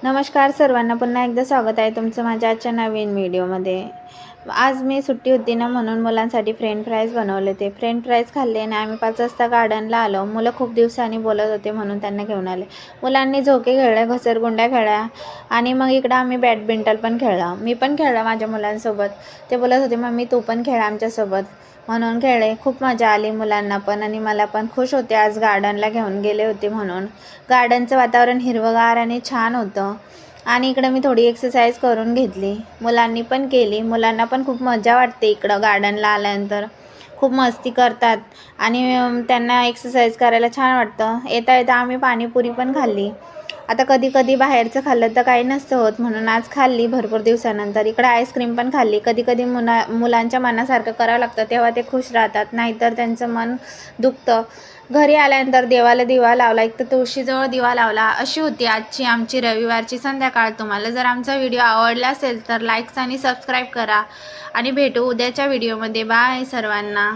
नमस्कार सर्वांना, पुन्हा एकदा स्वागत आहे तुमचं माझ्या आजच्या नवीन व्हिडिओमध्ये। आज मी सुट्टी होती ना, म्हणून मुलांसाठी फ्रेंच फ्राईज बनवले ते। फ्रेंच फ्राईज खाल्ले आणि आम्ही 5 वाजता गार्डनला आलो। मुलं खूप दिवसांनी बोलत होते म्हणून त्यांना घेऊन आले। मुलांनी झोके खेळले, घसरगुंड्या खेळल्या आणि मग इकडं आम्ही बॅडमिंटन पण खेळलं। मी पण खेळलं माझ्या मुलांसोबत। ते बोलत होते, मम्मी तू पण खेळ आमच्यासोबत, म्हणून खेळले। खूप मजा आली मुलांना पण आणि मला पण। खुश होते आज गार्डनला घेऊन गेले होते म्हणून। गार्डनचं वातावरण हिरवंगार आणि छान होतं आणि इकडं मी थोडी एक्सरसाइज करून घेतली। मुलांनी पण केली। मुलांना पण खूप मजा वाटते इकडं गार्डनला आल्यानंतर। खूप मस्ती करतात आणि त्यांना एक्सरसाइज करायला छान वाटतं। येता येता आम्ही पाणीपुरी पण खाल्ली। आता कधी कधी बाहेरचं खाल्लं तर काही नसतं होत, म्हणून आज खाल्ली भरपूर दिवसानंतर। इकडं आईस्क्रीम पण खाल्ली। कधी कधी मुलांच्या मनासारखं करावं लागतं, तेव्हा ते खुश राहतात, नाहीतर त्यांचं मन दुखतं। घरी आल्यानंतर देवाला दिवा लावला, एक तर तुळशीजवळ दिवा लावला। अशी होती आजची आमची रविवारची संध्याकाळ। तुम्हाला जर आमचा व्हिडिओ आवडला असेल तर लाईक्स आणि सबस्क्राईब करा आणि भेटू उद्याच्या व्हिडिओमध्ये। बाय सर्वांना।